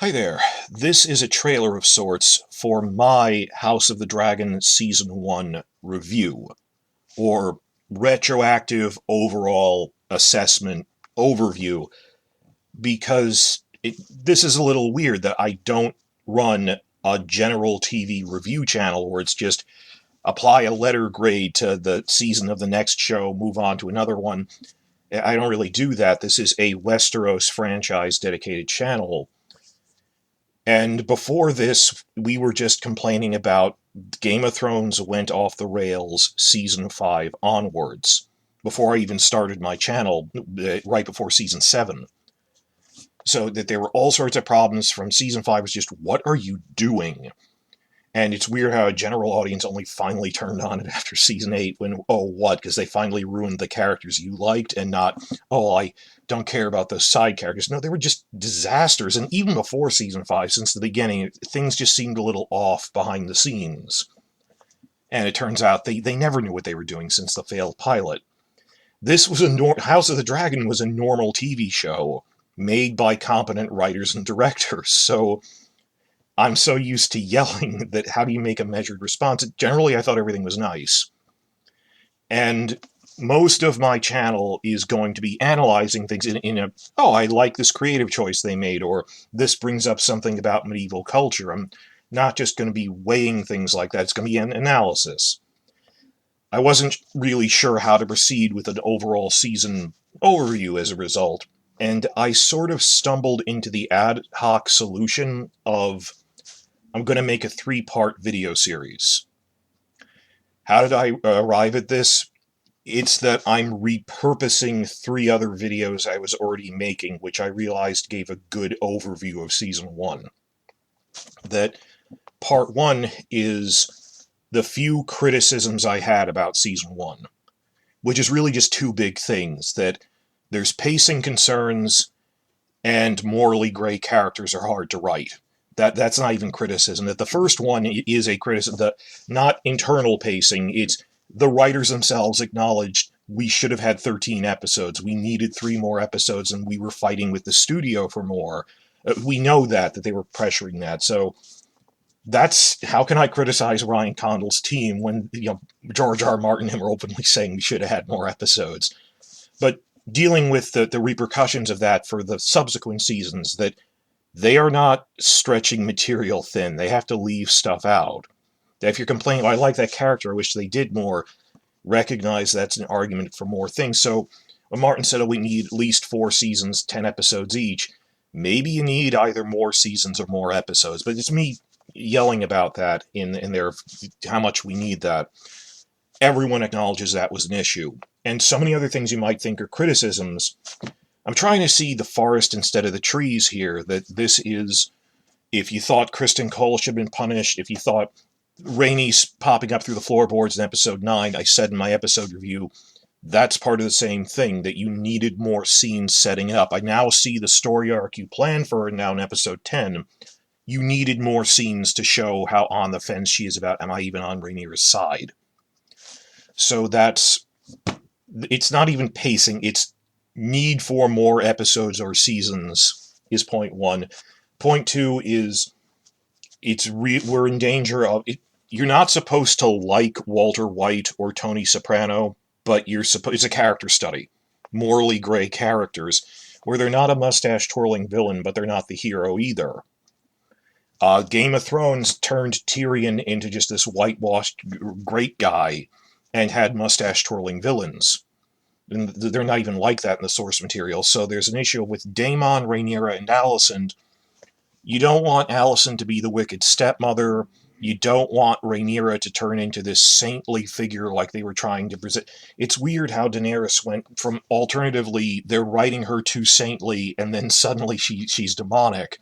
Hi there. This is a trailer of sorts for my House of the Dragon Season 1 review, or retroactive overall assessment overview, because this is a little weird that I don't run a general TV review channel where it's just apply a letter grade to the season of the next show, move on to another one. I don't really do that. This is a Westeros franchise dedicated channel. And before this, we were just complaining about Game of Thrones went off the rails season 5 onwards, before I even started my channel, right before season 7. So that there were all sorts of problems from season 5 was just, what are you doing? And it's weird how a general audience only finally turned on it after season 8 when, oh, what? Because they finally ruined the characters you liked and not, oh, I don't care about those side characters. No, they were just disasters. And even before season 5, since the beginning, things just seemed a little off behind the scenes. And it turns out they never knew what they were doing since the failed pilot. This was House of the Dragon was a normal TV show made by competent writers and directors. So I'm so used to yelling that how do you make a measured response? Generally, I thought everything was nice. And most of my channel is going to be analyzing things in a, oh, I like this creative choice they made, or this brings up something about medieval culture. I'm not just going to be weighing things like that. It's going to be an analysis. I wasn't really sure how to proceed with an overall season overview as a result, and I sort of stumbled into the ad hoc solution of I'm going to make a 3-part video series. How did I arrive at this? It's that I'm repurposing 3 other videos I was already making, which I realized gave a good overview of Season 1. That Part 1 is the few criticisms I had about Season 1, which is really just 2 big things, that there's pacing concerns and morally gray characters are hard to write. That's not even criticism. That the first one is a criticism, that not internal pacing, it's the writers themselves acknowledged we should have had 13 episodes. We needed 3 more episodes, and we were fighting with the studio for more. We know that they were pressuring that. So that's, how can I criticize Ryan Condal's team when, George R. R. Martin and him are openly saying we should have had more episodes? But dealing with the repercussions of that for the subsequent seasons, that they are not stretching material thin. They have to leave stuff out. If you're complaining, oh, I like that character, I wish they did more, recognize that's an argument for more things. So when Martin said, oh, we need at least 4 seasons, 10 episodes each, maybe you need either more seasons or more episodes. But it's me yelling about that in there, how much we need that. Everyone acknowledges that was an issue. And so many other things you might think are criticisms. I'm trying to see the forest instead of the trees here, that this is, if you thought Kristen Cole should have been punished, if you thought Rhaenys popping up through the floorboards in episode 9, I said in my episode review, that's part of the same thing, that you needed more scenes setting it up. I now see the story arc you planned for her now in episode 10. You needed more scenes to show how on the fence she is about, am I even on Rhaenyra's side? So it's not even pacing, it's need for more episodes or seasons is point 1. Point 2 is we're in danger of it. You're not supposed to like Walter White or Tony Soprano, but it's a character study. Morally gray characters, where they're not a mustache-twirling villain, but they're not the hero either. Game of Thrones turned Tyrion into just this whitewashed great guy and had mustache-twirling villains. And they're not even like that in the source material. So there's an issue with Daemon, Rhaenyra, and Alicent. You don't want Alicent to be the wicked stepmother. You don't want Rhaenyra to turn into this saintly figure like they were trying to present. It's weird how Daenerys went from, alternatively, they're writing her too saintly, and then suddenly she's demonic.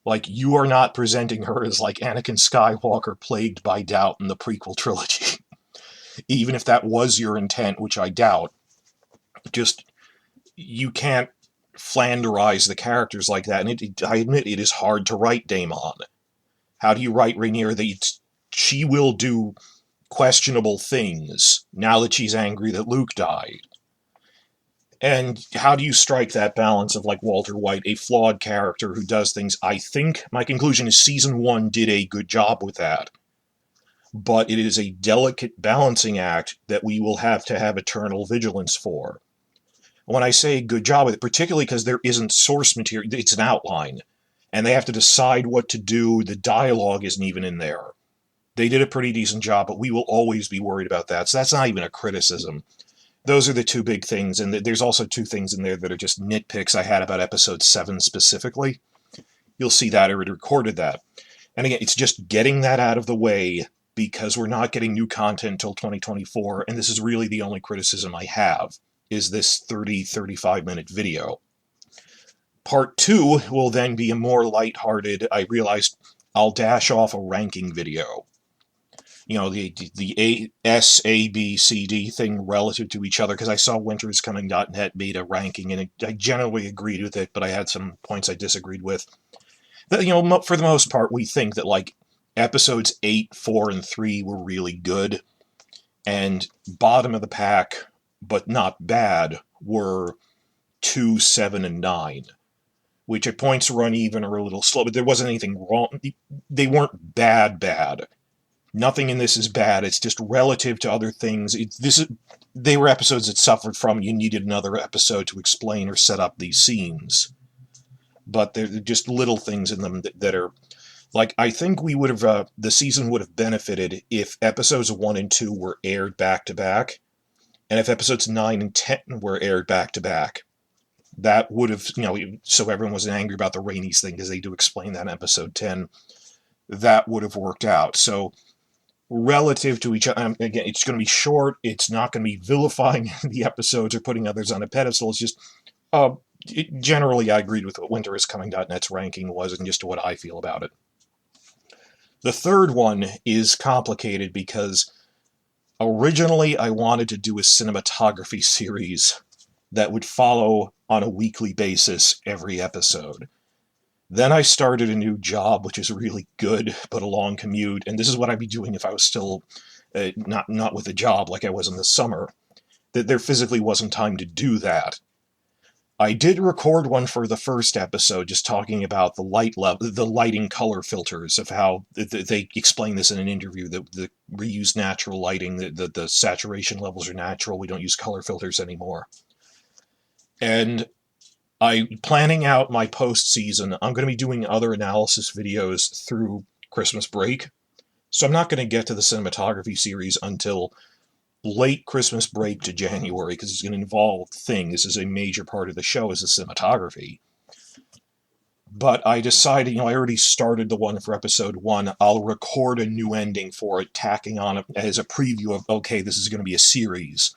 Like, you are not presenting her as like Anakin Skywalker plagued by doubt in the prequel trilogy. Even if that was your intent, which I doubt. Just, you can't Flanderize the characters like that, and I admit it is hard to write Daemon. How do you write Rhaenyra that she will do questionable things now that she's angry that Luke died? And how do you strike that balance of, like, Walter White, a flawed character who does things? I think my conclusion is season 1 did a good job with that. But it is a delicate balancing act that we will have to have eternal vigilance for. When I say good job with it, particularly because there isn't source material, it's an outline. And they have to decide what to do. The dialogue isn't even in there. They did a pretty decent job, but we will always be worried about that. So that's not even a criticism. Those are the two big things, and there's also two things in there that are just nitpicks I had about episode 7 specifically. You'll see that I already recorded that. And again, it's just getting that out of the way, because we're not getting new content until 2024, and this is really the only criticism I have, is this 35 minute video. Part 2 will then be a more lighthearted, I realized I'll dash off a ranking video. You know, the A, S, A, B, C, D thing relative to each other, because I saw winteriscoming.net made a ranking, and I generally agreed with it, but I had some points I disagreed with. You know, for the most part, we think that, like, episodes 8, 4, and 3 were really good, and bottom of the pack, but not bad, were 2, 7, and 9, which at points were uneven or a little slow, but there wasn't anything wrong. They weren't bad. Nothing in this is bad. It's just relative to other things. They were episodes that suffered from you needed another episode to explain or set up these scenes. But they're just little things in them that are, like, I think we would have, the season would have benefited if episodes 1 and 2 were aired back to back, and if episodes 9 and 10 were aired back to back. That would have, you know, so everyone wasn't angry about the Rainey's thing, because they do explain that in episode 10. That would have worked out. So, relative to each other, again, it's going to be short. It's not going to be vilifying the episodes or putting others on a pedestal. It's just, generally, I agreed with what winteriscoming.net's ranking was and just what I feel about it. The third one is complicated because originally I wanted to do a cinematography series that would follow on a weekly basis every episode. Then I started a new job, which is really good, but a long commute, and this is what I'd be doing if I was still not with a job like I was in the summer. There physically wasn't time to do that. I did record one for the first episode, just talking about the lighting color filters, of how they explain this in an interview, that we use natural lighting, the saturation levels are natural, we don't use color filters anymore. And planning out my post-season, I'm going to be doing other analysis videos through Christmas break, so I'm not going to get to the cinematography series until late Christmas break to January, because it's going to involve things. This is a major part of the show, is the cinematography. But I decided, I already started the one for episode 1. I'll record a new ending for it, tacking on it as a preview of, okay, this is going to be a series.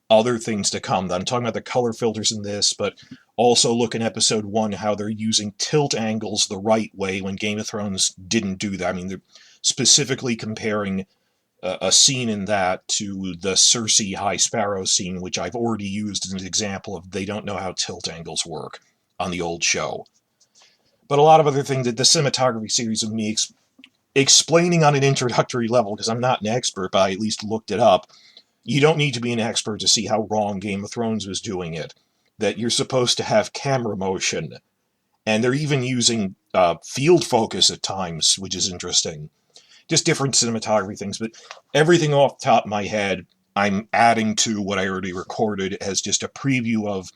Other things to come. I'm talking about the color filters in this, but also look in episode 1 how they're using tilt angles the right way when Game of Thrones didn't do that. I mean, they're specifically comparing a scene in that to the Cersei High Sparrow scene, which I've already used as an example of they don't know how tilt angles work on the old show. But a lot of other things, that the cinematography series of me explaining on an introductory level, because I'm not an expert, but I at least looked it up. You don't need to be an expert to see how wrong Game of Thrones was doing it. That you're supposed to have camera motion. And they're even using field focus at times, which is interesting. Just different cinematography things. But everything off the top of my head, I'm adding to what I already recorded as just a preview of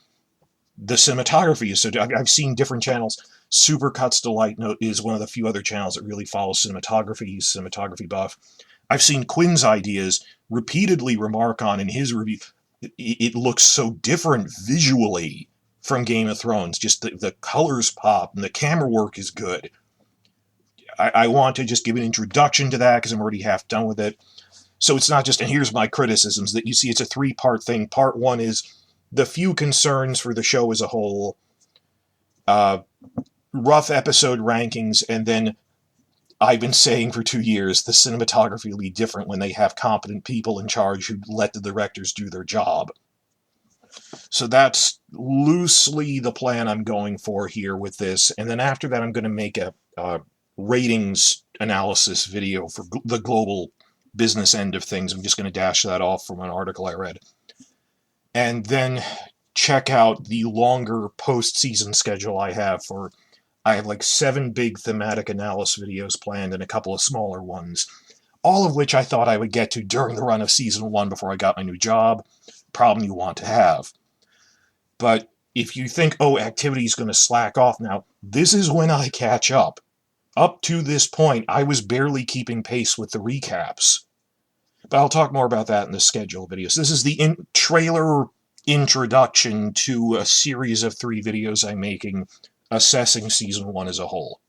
the cinematography. So I've seen different channels. Supercuts Delight Note is one of the few other channels that really follows cinematography. He's cinematography buff. I've seen Quinn's Ideas repeatedly remark on in his review, it looks so different visually from Game of Thrones. Just the colors pop and the camera work is good. I want to just give an introduction to that because I'm already half done with it. So it's not just, and here's my criticisms, that you see it's a 3-part thing. Part 1 is the few concerns for the show as a whole, rough episode rankings, and then I've been saying for 2 years, the cinematography will be different when they have competent people in charge who let the directors do their job. So that's loosely the plan I'm going for here with this. And then after that, I'm going to make a ratings analysis video for the global business end of things. I'm just going to dash that off from an article I read. And then check out the longer post-season schedule I have like 7 big thematic analysis videos planned and a couple of smaller ones, all of which I thought I would get to during the run of season 1 before I got my new job. Problem you want to have. But if you think, oh, activity's going to slack off now, this is when I catch up. Up to this point, I was barely keeping pace with the recaps. But I'll talk more about that in the schedule videos. This is the trailer introduction to a series of 3 videos I'm making assessing season 1 as a whole.